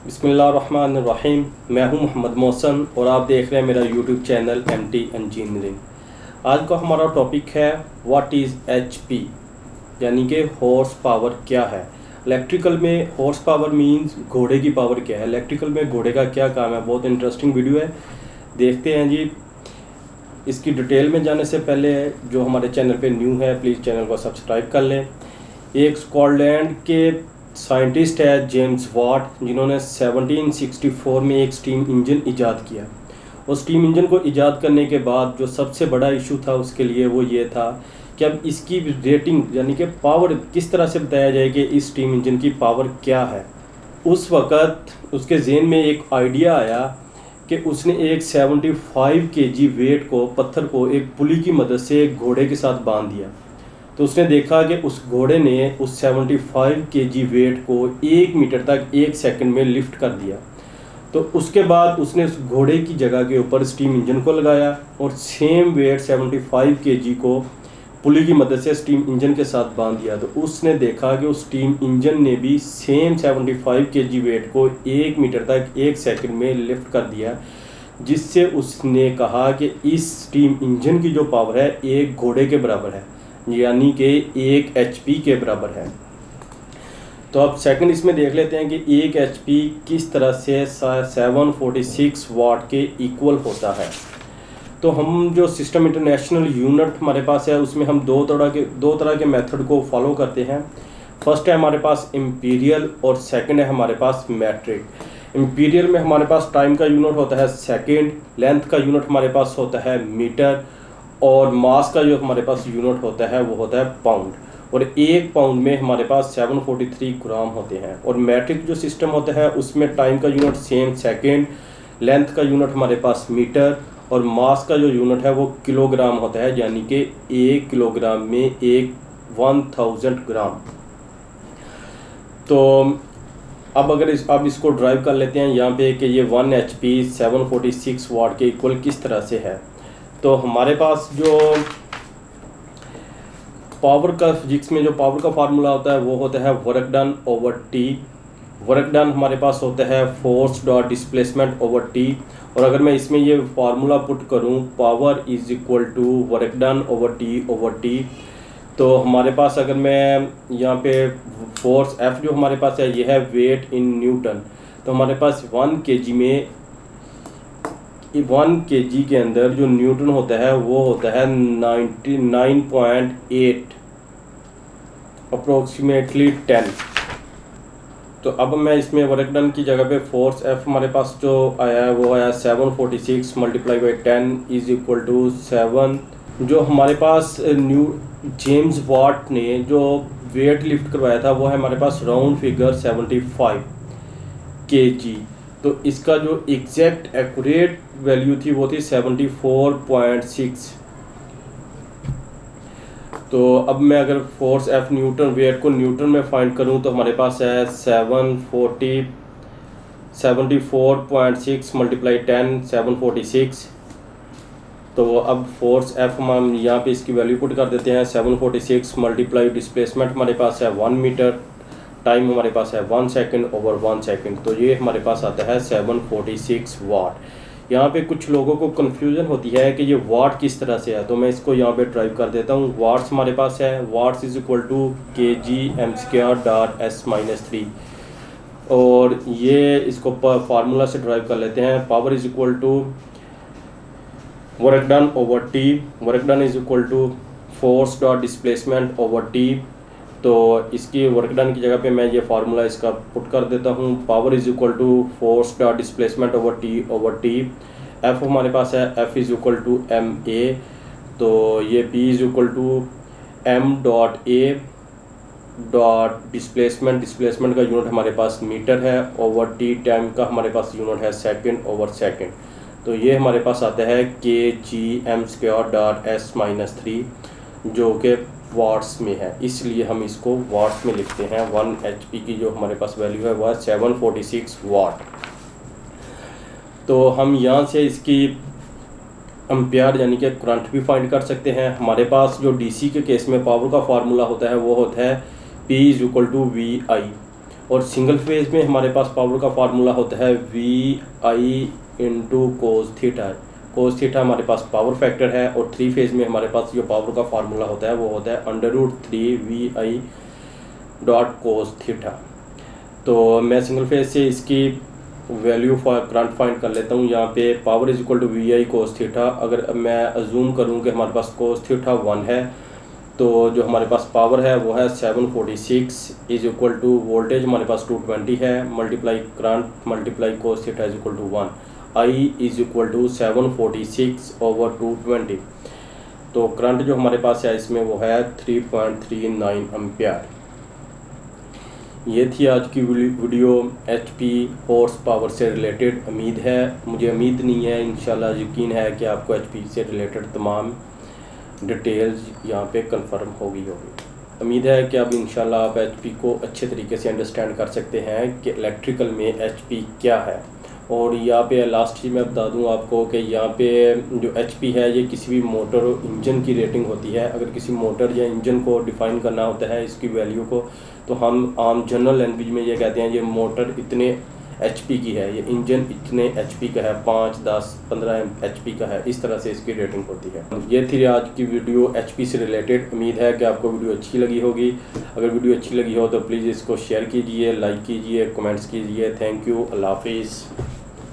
बिस्मिल्लाहिर्रहमानिर्रहीम। मैं हूं मोहम्मद मोहसन और आप देख रहे हैं मेरा यूट्यूब चैनल MT इंजीनियरिंग। आज का हमारा टॉपिक है व्हाट इज़ HP, यानी कि हॉर्स पावर क्या है। इलेक्ट्रिकल में हॉर्स पावर मींस घोड़े की पावर क्या है, इलेक्ट्रिकल में घोड़े का क्या काम है। बहुत इंटरेस्टिंग वीडियो है, देखते हैं जी। इसकी डिटेल में जाने से पहले जो हमारे चैनल पे न्यू है प्लीज़ चैनल को सब्सक्राइब कर लें। एक स्कॉटलैंड के साइंटिस्ट है जेम्स वाट, जिन्होंने 1764 में एक स्टीम इंजन ईजाद किया। और स्टीम इंजन को ईजाद करने के बाद जो सबसे बड़ा इशू था उसके लिए वो ये था कि अब इसकी रेटिंग यानी कि पावर किस तरह से बताया जाए कि इस स्टीम इंजन की पावर क्या है। उस वक़्त उसके ज़हन में एक आइडिया आया कि उसने एक 75 kg वेट को पत्थर को एक पुली की मदद से एक घोड़े के साथ बांध दिया। तो उसने देखा कि उस घोड़े ने उस 75 kg वेट को 1 मीटर तक 1 सेकंड में लिफ्ट कर दिया। तो उसके बाद उसने उस घोड़े की जगह के ऊपर स्टीम इंजन को लगाया और सेम वेट 75 kg को पुली की मदद से स्टीम इंजन के साथ बांध दिया। तो उसने देखा कि उस स्टीम इंजन ने भी सेम 75 kg वेट को 1 मीटर तक 1 सेकंड में लिफ्ट कर दिया, जिससे उसने कहा कि इस स्टीम इंजन की जो पावर है एक घोड़े के बराबर है, यानी कि 1 HP के बराबर है। तो अब सेकंड इसमें देख लेते हैं कि 1 HP किस तरह से 746 वाट के इक्वल होता है। तो हम जो सिस्टम इंटरनेशनल यूनिट हमारे पास है उसमें हम दो तरह के मेथड को फॉलो करते हैं। फर्स्ट है हमारे पास इम्पीरियल और सेकंड है हमारे पास मैट्रिक। इम्पीरियल में हमारे पास टाइम का यूनिट होता है सेकंड, लेंथ का यूनिट हमारे पास होता है मीटर और मास का जो हमारे पास यूनिट होता है वो होता है पाउंड। और 1 पाउंड में हमारे पास 743 ग्राम होते हैं। और मैट्रिक जो सिस्टम होता है उसमें टाइम का यूनिट सेम सेकंड, लेंथ का यूनिट हमारे पास मीटर और मास का जो यूनिट है वो किलोग्राम होता है, यानी कि 1 किलोग्राम में 1000 ग्राम। तो अब इसको ड्राइव कर लेते हैं यहाँ पे कि ये 1 HP 746 वाट के इक्वल किस तरह से है। तो हमारे पास जो पावर का फिजिक्स में जो पावर का फार्मूला होता है वो होता है work done over T. Work done हमारे पास होता है force dot displacement over T. और अगर मैं इसमें ये फार्मूला पुट करूँ power is equal to work done over T, तो हमारे पास अगर मैं यहाँ पे फोर्स F जो हमारे पास है ये है वेट इन न्यूटन। तो हमारे पास 1 kg में 1 kg के अंदर जो न्यूटन होता है वो होता है 99.8 अप्रोक्सीमेटली 10। तो अब मैं इसमें वर्क डन की जगह पे फोर्स F हमारे पास जो आया है वो आया 746 multiply by 10 is equal to 7। जो हमारे पास जेम्स वाट ने जो वेट लिफ्ट करवाया था वो है हमारे पास राउंड फिगर 75 kg। तो इसका जो एग्जैक्ट एक्यूरेट वैल्यू थी वो थी 74.6। तो अब मैं अगर फोर्स F न्यूटन वेट को न्यूटन में फाइंड करूं तो हमारे पास है 74.6 मल्टीप्लाई 10 746। तो अब फोर्स F हम यहाँ पे इसकी वैल्यू पुट कर देते हैं 746 मल्टीप्लाई डिस्प्लेसमेंट हमारे पास है 1 मीटर, टाइम हमारे पास है 1 सेकंड ओवर 1 सेकंड। तो ये हमारे पास आता है 746 वाट। यहाँ पे कुछ लोगों को कन्फ्यूज़न होती है कि ये वाट किस तरह से है, तो मैं इसको यहाँ पे ड्राइव कर देता हूँ। वाट्स हमारे पास है watts is equal to kg/m²/(-3) और ये इसको फार्मूला से ड्राइव कर लेते हैं। Power is equal to work done over T, work done is equal to force dot displacement over T. तो इसकी वर्क डन की जगह पे मैं ये फार्मूला इसका पुट कर देता हूँ। Power is equal to force dot displacement over T. F हमारे पास है F is equal to MA। तो ये P is equal to M.A dot displacement का यूनिट हमारे पास मीटर है ओवर टी, टाइम का हमारे पास यूनिट है सेकंड ओवर सेकंड। तो ये हमारे पास आता है kg/m²/(-3) जो कि वाट्स में है, इसलिए हम इसको वाट्स में लिखते हैं। 1 HP की जो हमारे पास वैल्यू है वह 746 वाट। तो हम यहाँ से इसकी एम्पियर यानी कि करंट भी फाइंड कर सकते हैं। हमारे पास जो DC के केस में पावर का फार्मूला होता है वो होता है P is equal to VI। और सिंगल फेज में हमारे पास पावर का फार्मूला होता है VI into cos theta. Cos theta हमारे पास पावर फैक्टर है, और 3 फेज में हमारे पास जो पावर का फार्मूला होता है वो होता है √3 VI डॉट कोस थीटा। तो मैं सिंगल फेज से इसकी वैल्यू फॉर करंट फाइंड कर लेता हूँ। यहाँ पे power is equal to VI cos theta. अगर मैं अजूम करूँ कि हमारे पास कोस थीटा 1 है, तो जो हमारे पास पावर है वो है 746 इज इक्वल टू वोल्टेज हमारे पास 220 है, multiply current multiply cos theta is equal to 1। I is equal to 746 over 220। तो करंट जो हमारे पास है इसमें वो है 3.39 एम्पियर। ये थी आज की वीडियो HP हॉर्स पावर से रिलेटेड। मुझे उम्मीद नहीं है, इंशाल्लाह यकीन है कि आपको HP से रिलेटेड तमाम डिटेल्स यहाँ पे कंफर्म होगी। उम्मीद है कि अब इंशाल्लाह आप HP को अच्छे तरीके से अंडरस्टैंड कर सकते हैं कि इलेक्ट्रिकल में HP क्या है। और यहाँ पे लास्ट ही मैं बता दूँ आपको कि यहाँ पे जो HP है ये किसी भी मोटर और इंजन की रेटिंग होती है। अगर किसी मोटर या इंजन को डिफ़ाइन करना होता है इसकी वैल्यू को, तो हम आम जनरल लैंग्वेज में ये कहते हैं ये मोटर इतने HP की है, ये इंजन इतने HP का है, 5, 10, 15 HP का है। इस तरह से इसकी रेटिंग होती है। ये थी आज की वीडियो HP से रिलेटेड। उम्मीद है कि आपको वीडियो अच्छी लगी होगी। अगर वीडियो अच्छी लगी हो तो प्लीज़ इसको शेयर कीजिए, लाइक कीजिए, कमेंट्स कीजिए। Thank you. अल्लाह हाफिज़।